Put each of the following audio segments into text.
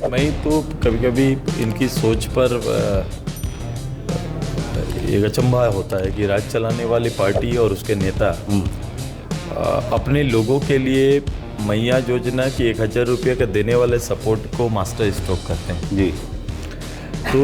मैं तो कभी कभी इनकी सोच पर एक अचंभा होता है कि राज चलाने वाली पार्टी और उसके नेता अपने लोगों के लिए मैया योजना की 1000 रुपये का देने वाले सपोर्ट को मास्टर स्ट्रोक करते हैं जी। तो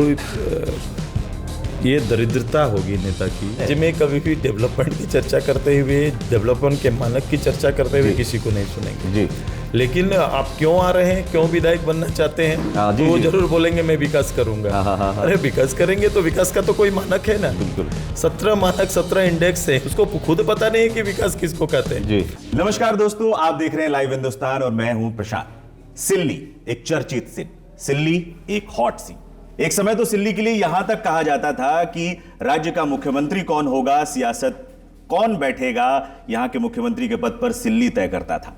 ये दरिद्रता होगी नेता की। जिसमें कभी भी डेवलपमेंट की चर्चा करते हुए, डेवलपमेंट के मानक की चर्चा करते हुए किसी को नहीं सुनेंगे जी। लेकिन आप क्यों आ रहे हैं, क्यों विधायक बनना चाहते हैं, तो वो जरूर बोलेंगे मैं विकास करूंगा। अरे विकास करेंगे तो विकास का तो कोई मानक है ना। बिल्कुल। 17 मानक, 17 इंडेक्स है, उसको खुद पता नहीं है कि विकास किसको कहते हैं। जी। नमस्कार दोस्तों, आप देख रहे हैं लाइव हिंदुस्तान और मैं हूं प्रशांत। सिल्ली एक चर्चित सीट, सिल्ली एक हॉट सीट। एक समय तो सिल्ली के लिए यहां तक कहा जाता था कि राज्य का मुख्यमंत्री कौन होगा, सियासत कौन बैठेगा, यहां के मुख्यमंत्री के पद पर सिल्ली तय करता था।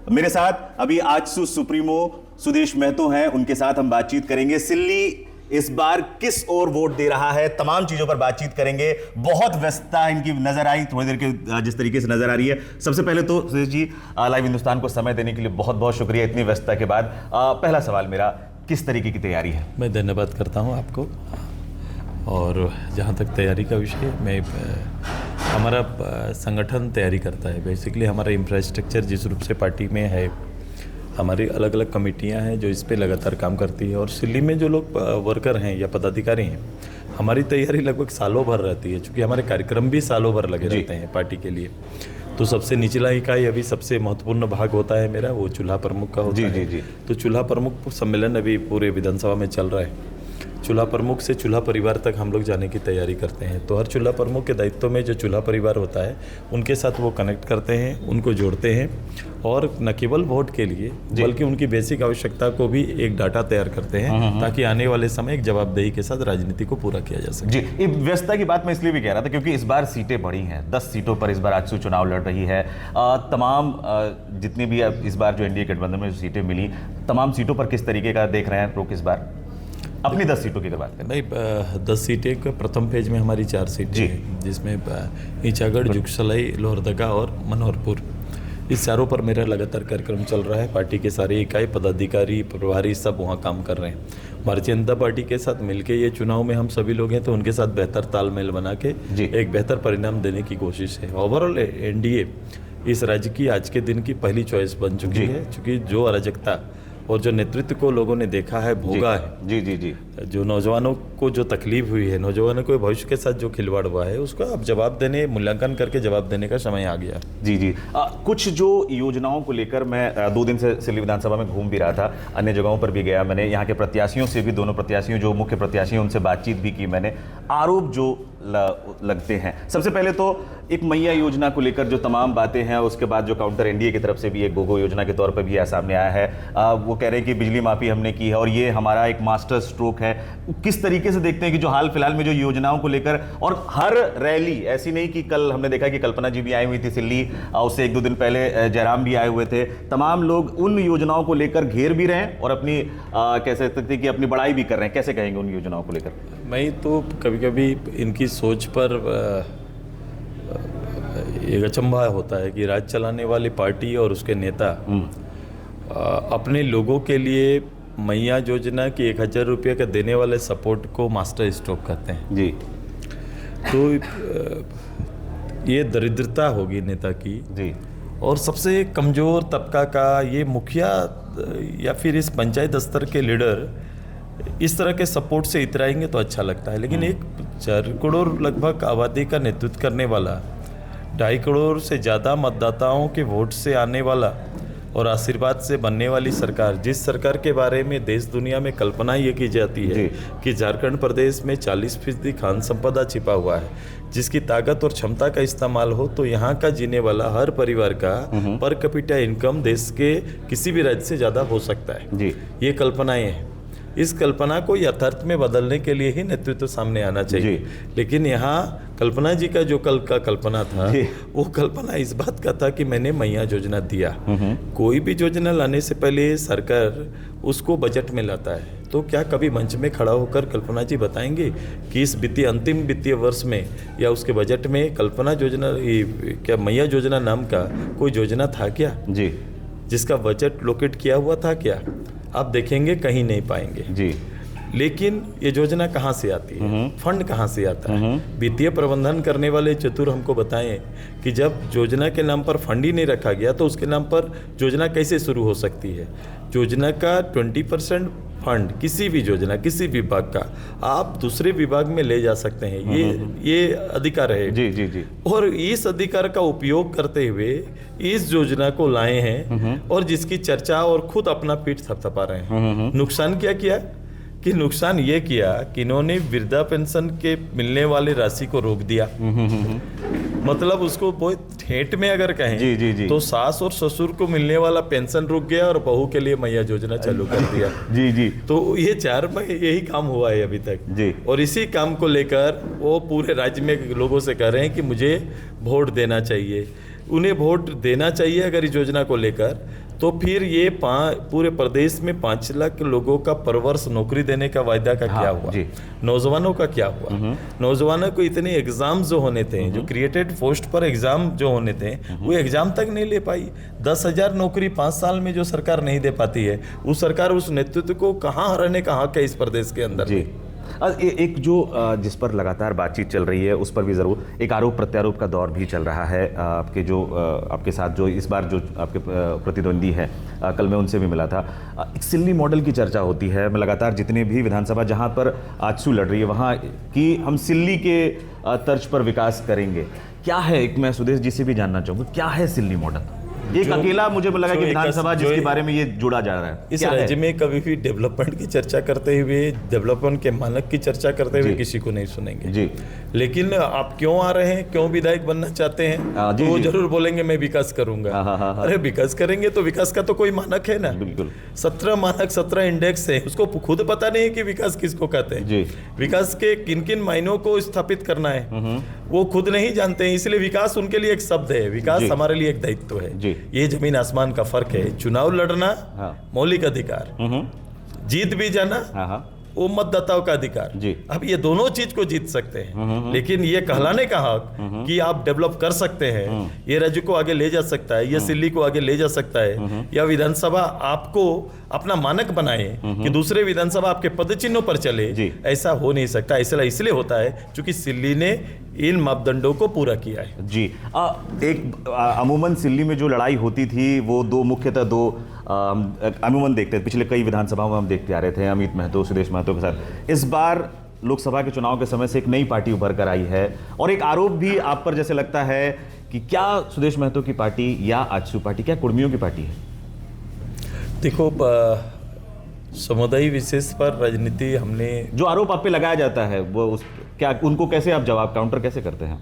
मेरे साथ अभी आजसू सुप्रीमो सुदेश महतो हैं, उनके साथ हम बातचीत करेंगे। सिल्ली इस बार किस ओर वोट दे रहा है, तमाम चीजों पर बातचीत करेंगे। बहुत व्यस्तता इनकी नजर आई थोड़ी देर के, जिस तरीके से नजर आ रही है। सबसे पहले तो सुदेश जी, लाइव हिंदुस्तान को समय देने के लिए बहुत बहुत शुक्रिया इतनी व्यस्तता के बाद। पहला सवाल मेरा, किस तरीके की तैयारी है? मैं धन्यवाद करता हूं आपको। और जहां तक तैयारी का विषय, मैं हमारा संगठन तैयारी करता है। बेसिकली हमारा इंफ्रास्ट्रक्चर जिस रूप से पार्टी में है, हमारी अलग अलग कमेटियां हैं जो इस पे लगातार काम करती है। और सिल्ली में जो लोग वर्कर हैं या पदाधिकारी हैं, हमारी तैयारी लगभग सालों भर रहती है, क्योंकि हमारे कार्यक्रम भी सालों भर लगे रहते हैं पार्टी के लिए। तो सबसे निचला इकाई अभी सबसे महत्वपूर्ण भाग होता है मेरा, वो चूल्हा प्रमुख का होता है। जी। तो चूल्हा प्रमुख सम्मेलन अभी पूरे विधानसभा में चल रहा है। चूल्हा प्रमुख से चूल्हा परिवार तक हम लोग जाने की तैयारी करते हैं। तो हर चूल्हा प्रमुख के दायित्व में जो चूल्हा परिवार होता है, उनके साथ वो कनेक्ट करते हैं, उनको जोड़ते हैं, और न केवल वोट के लिए बल्कि उनकी बेसिक आवश्यकता को भी एक डाटा तैयार करते हैं, ताकि आने वाले समय एक जवाबदेही के साथ राजनीति को पूरा किया जा सके। जी, ये व्यवस्था की बात मैं इसलिए भी कह रहा था क्योंकि इस बार सीटें बढ़ी हैं। 10 सीटों पर इस बार आजसू चुनाव लड़ रही है। तमाम जितनी भी इस बार जो एनडीए गठबंधन में सीटें मिली, तमाम सीटों पर किस तरीके का देख रहे हैं रुख इस बार? अपनी 10 सीटों की बात करें। नहीं, 10 सीटें का प्रथम फेज में हमारी 4 सीटें हैं, जिसमें ईचागढ़, जुगसलाई, लोहरदगा और मनोहरपुर, इस चारों पर मेरा लगातार कार्यक्रम चल रहा है। पार्टी के सारे इकाई, पदाधिकारी, प्रभारी सब वहाँ काम कर रहे हैं। भारतीय जनता पार्टी के साथ मिलकर ये चुनाव में हम सभी लोग हैं, तो उनके साथ बेहतर तालमेल बना के एक बेहतर परिणाम देने की कोशिश है। ओवरऑल एनडीए इस राज्य की आज के दिन की पहली चॉइस बन चुकी है, क्योंकि जो अराजकता और जो नेतृत्व को लोगों ने देखा है, भोगा है, जी, जो नौजवानों को जो तकलीफ हुई है, नौजवानों को भविष्य के साथ जो खिलवाड़ हुआ है, उसका अब जवाब देने, मूल्यांकन करके जवाब देने का समय आ गया। जी। कुछ जो योजनाओं को लेकर मैं 2 दिन से सिल्ली विधानसभा में घूम भी रहा था, अन्य जगहों पर भी गया मैंने, यहाँ के प्रत्याशियों से भी, दोनों प्रत्याशियों जो मुख्य प्रत्याशी हैं उनसे बातचीत भी की मैंने। आरोप जो लगते हैं, सबसे पहले तो एक मैया योजना को लेकर जो तमाम बातें हैं, उसके बाद जो काउंटर एनडीए की तरफ से भी एक गोगो योजना के तौर पर भी यह सामने आया है। वो कह रहे हैं कि बिजली माफी हमने की है और ये हमारा एक मास्टर स्ट्रोक है। किस तरीके से देखते हैं कि जो हाल फिलहाल में जो योजनाओं को लेकर, और हर रैली ऐसी नहीं कि कल हमने देखा कि कल्पना जी भी आई हुई थी सिल्ली, उससे 1-2 दिन पहले जयराम भी आए हुए थे, तमाम लोग उन योजनाओं को लेकर घेर भी रहे हैं और अपनी कह सकते हैं कि अपनी बड़ाई भी कर रहे हैं। कैसे कहेंगे उन योजनाओं को लेकर? मैं तो कभी कभी इनकी सोच पर एक अचंभा होता है कि राज चलाने वाली पार्टी और उसके नेता अपने लोगों के लिए मैया योजना की 1000 रुपये का देने वाले सपोर्ट को मास्टर स्ट्रोक करते हैं। जी। तो ये दरिद्रता होगी नेता की। जी। और सबसे कमज़ोर तबका का ये मुखिया या फिर इस पंचायत स्तर के लीडर इस तरह के सपोर्ट से इतराएंगे तो अच्छा लगता है, लेकिन एक 4 करोड़ लगभग आबादी का नेतृत्व करने वाला, 2.5 करोड़ से ज़्यादा मतदाताओं के वोट से आने वाला और आशीर्वाद से बनने वाली सरकार, जिस सरकार के बारे में देश दुनिया में कल्पना ये की जाती है कि झारखंड प्रदेश में 40% खान संपदा छिपा हुआ है, जिसकी ताकत और क्षमता का इस्तेमाल हो तो यहाँ का जीने वाला हर परिवार का पर कैपिटा इनकम देश के किसी भी राज्य से ज़्यादा हो सकता है। ये कल्पनाएं हैं। इस कल्पना को यथार्थ में बदलने के लिए ही नेतृत्व सामने आना चाहिए। लेकिन यहाँ कल्पना जी का जो कल का कल्पना था, वो कल्पना इस बात का था कि मैंने मैया योजना दिया। कोई भी योजना लाने से पहले सरकार उसको बजट में लाता है, तो क्या कभी मंच में खड़ा होकर कल्पना जी बताएंगे कि इस अंतिम वित्तीय वर्ष में या उसके बजट में कल्पना योजना, क्या मैया योजना नाम का कोई योजना था क्या? जिसका बजट लोकेट किया हुआ था क्या? आप देखेंगे कहीं नहीं पाएंगे जी। लेकिन ये योजना कहाँ से आती है, फंड कहाँ से आता है? वित्तीय प्रबंधन करने वाले चतुर हमको बताएं कि जब योजना के नाम पर फंड ही नहीं रखा गया तो उसके नाम पर योजना कैसे शुरू हो सकती है? योजना का 20% फंड किसी भी योजना, किसी विभाग का आप दूसरे विभाग में ले जा सकते हैं, ये अधिकार है। जी जी जी। और इस अधिकार का उपयोग करते हुए इस योजना को लाए हैं और जिसकी चर्चा और खुद अपना पीठ थपथपा रहे हैं। नुकसान क्या किया कि नुकसान ये किया कि इन्होंने वृद्धा पेंशन के मिलने वाली राशि को रोक दिया। मतलब उसको बहुत ठेठ में अगर कहें जी जी जी। तो सास और ससुर को मिलने वाला पेंशन रुक गया और बहू के लिए मैया योजना चालू कर दिया। जी जी। तो ये 4 महीने यही काम हुआ है अभी तक जी। और इसी काम को लेकर वो पूरे राज्य में लोगों से कह रहे हैं कि मुझे वोट देना चाहिए। उन्हें वोट देना चाहिए अगर इस योजना को लेकर, तो फिर ये पूरे प्रदेश में 5 लाख लोगों का पर वर्ष नौकरी देने का वायदा का क्या हुआ? जी। नौजवानों का क्या हुआ? नौजवानों को इतने एग्जाम जो होने थे, जो क्रिएटेड पोस्ट पर एग्जाम जो होने थे, वो एग्जाम तक नहीं ले पाई। 10,000 नौकरी 5 साल में जो सरकार नहीं दे पाती है, उस सरकार उस नेतृत्व को कहाँ हराने का हक है इस प्रदेश के अंदर? जी। एक जो जिस पर लगातार बातचीत चल रही है उस पर भी ज़रूर एक आरोप प्रत्यारोप का दौर भी चल रहा है। आपके जो आपके साथ जो इस बार जो आपके प्रतिद्वंदी है, कल मैं उनसे भी मिला था, एक सिल्ली मॉडल की चर्चा होती है। मैं लगातार जितने भी विधानसभा जहां पर आजसू लड़ रही है वहां कि हम सिल्ली के तर्ज पर विकास करेंगे। क्या है, एक मैं सुदेश जी से भी जानना चाहूँगा, क्या है सिल्ली मॉडल? एक अकेला मुझे लगा कि विधानसभा जिसके बारे में ये जुड़ा जा रहा है इस राज्य में कभी भी डेवलपमेंट की चर्चा करते हुए, डेवलपमेंट के मानक की चर्चा करते हुए किसी को नहीं सुनेंगे जी। लेकिन आप क्यों आ रहे हैं, क्यों विधायक बनना चाहते हैं, तो वो जरूर बोलेंगे मैं विकास करूंगा। अरे विकास करेंगे तो विकास का तो कोई मानक है ना। बिल्कुल। 17 मानक 17 इंडेक्स है, उसको खुद पता नहीं है कि विकास किसको कहते हैं जी। विकास के किन किन मायनों को स्थापित करना है वो खुद नहीं जानते हैं। इसलिए विकास उनके लिए एक शब्द है, विकास हमारे लिए एक दायित्व है। ये जमीन आसमान का फर्क है। चुनाव लड़ना मौलिक अधिकार, जीत भी जाना वो मतदाताओं का अधिकार। अब ये दोनों चीज को जीत सकते हैं, लेकिन ये कहलाने का हक कि आप डेवलप कर सकते हैं, ये राज्य को आगे ले जा सकता है, ये सिल्ली को आगे ले जा सकता है, या विधानसभा आपको अपना मानक बनाए कि दूसरे विधानसभा आपके पद चिन्हों पर चले, ऐसा हो नहीं सकता। ऐसा इसलिए होता है क्योंकि सिल्ली ने इन मापदंडों को पूरा किया है। जी। एक अमूमन सिल्ली में जो लड़ाई होती थी वो मुख्यतः दो अमूमन देखते थे, पिछले कई विधानसभाओं में हम देखते आ रहे थे, अमित महतो, सुदेश महतो के साथ। इस बार लोकसभा के चुनाव के समय से एक नई पार्टी उभर कर आई है और एक आरोप भी आप पर जैसे लगता है कि क्या सुदेश महतो की पार्टी या आजसू पार्टी क्या कुर्मियों की पार्टी है? देखो, समुदाय विशेष पर राजनीति हमने जो आरोप आप पे लगाया जाता है वो क्या उनको कैसे आप जवाब काउंटर कैसे करते हैं?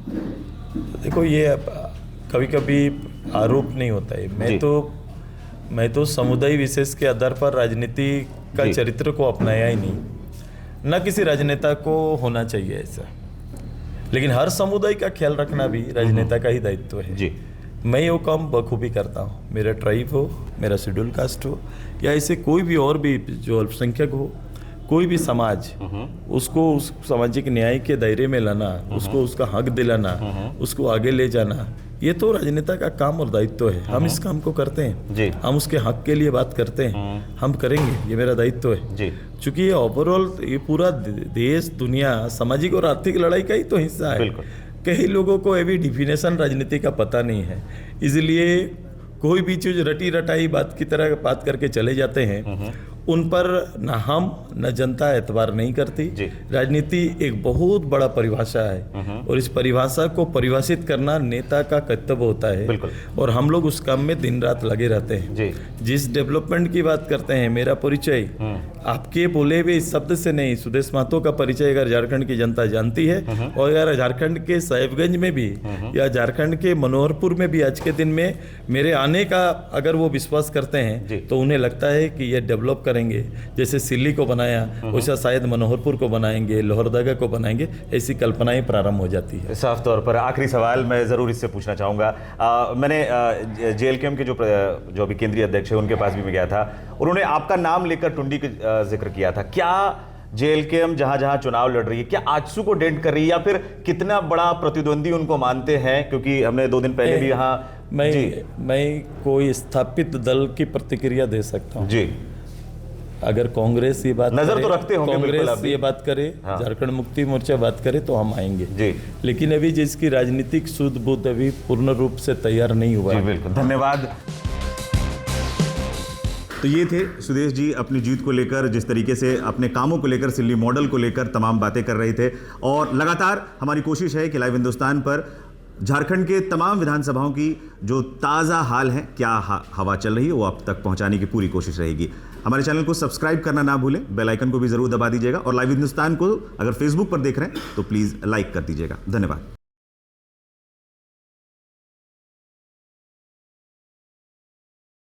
देखो, ये कभी कभी आरोप नहीं होता है। मैं तो समुदाय विशेष के आधार पर राजनीति का चरित्र को अपनाया ही नहीं, न किसी राजनेता को होना चाहिए ऐसा। लेकिन हर समुदाय का ख्याल रखना भी राजनेता का ही दायित्व है जी। मैं वो काम बखूबी करता हूँ, मेरा ट्राइब हो, मेरा शेड्यूल कास्ट हो, या ऐसे कोई भी और भी जो अल्पसंख्यक हो, कोई भी समाज, उसको उस सामाजिक न्याय के दायरे में लाना, उसको उसका हक दिलाना, उसको आगे ले जाना, ये तो राजनेता का काम और दायित्व है। हम इस काम को करते हैं जी। हम उसके हक के लिए बात करते हैं, हम करेंगे, ये मेरा दायित्व है जी। चूंकि ये ओवरऑल ये पूरा देश दुनिया सामाजिक और आर्थिक लड़ाई का ही तो हिस्सा है। कई लोगों को अभी डिफिनेशन राजनीति का पता नहीं है, इसलिए कोई भी चीज रटी रटाई बात की तरह बात करके चले जाते हैं। उन पर न हम न जनता एतबार नहीं करती। राजनीति एक बहुत बड़ा परिभाषा है और इस परिभाषा को परिभाषित करना नेता का कर्तव्य होता है और हम लोग उस काम में दिन रात लगे रहते हैं। जिस डेवलपमेंट की बात करते हैं, मेरा परिचय आपके बोले हुए इस शब्द से नहीं, सुदेश महतो का परिचय अगर झारखंड की जनता जानती है और अगर झारखंड के साहिबगंज में भी या झारखंड के मनोहरपुर में भी आज के दिन में मेरे आने का अगर वो विश्वास करते हैं तो उन्हें लगता है कि ये डेवलप करेंगे। जैसे सिल्ली को बनाया वैसा शायद मनोहरपुर को बनाएंगे, लोहरदगा को बनाएंगे, ऐसी कल्पनाएं प्रारंभ हो जाती है। साफ तौर पर आखिरी सवाल मैं ज़रूर इससे पूछना चाहूँगा। मैंने JLKM के जो अभी केंद्रीय अध्यक्ष है उनके पास भी मैं गया था, उन्होंने आपका नाम लेकर टुंडी का जिक्र किया था। क्या JLKM जहाँ जहाँ चुनाव लड़ रही है, क्या आजसू को डेंट कर रही है या फिर कितना बड़ा प्रतिद्वंदी उनको मानते हैं? क्योंकि हमने 2 दिन पहले भी यहाँ मैं कोई स्थापित दल की प्रतिक्रिया दे सकता हूँ जी। अगर कांग्रेस ये बात नजर करे, तो रखते होंगे बिल्कुल कांग्रेस आप भी। ये बात करे, हाँ। झारखंड मुक्ति मोर्चा बात करे तो हम आएंगे जी। लेकिन अभी जिसकी राजनीतिक सूझ बूझ अभी पूर्ण रूप से तैयार नहीं हुआ जी है। बिल्कुल, धन्यवाद। तो ये थे सुदेश जी अपनी जीत को लेकर, जिस तरीके से अपने कामों को लेकर, सिल्ली मॉडल को लेकर तमाम बातें कर रहे थे। और लगातार हमारी कोशिश है कि लाइव हिंदुस्तान पर झारखंड के तमाम विधानसभाओं की जो ताज़ा हाल है, क्या हवा चल रही है, वो आप तक पहुंचाने की पूरी कोशिश रहेगी। हमारे चैनल को सब्सक्राइब करना ना भूलें, बेल आइकन को भी ज़रूर दबा दीजिएगा और लाइव हिंदुस्तान को अगर फेसबुक पर देख रहे हैं तो प्लीज़ लाइक कर दीजिएगा। धन्यवाद।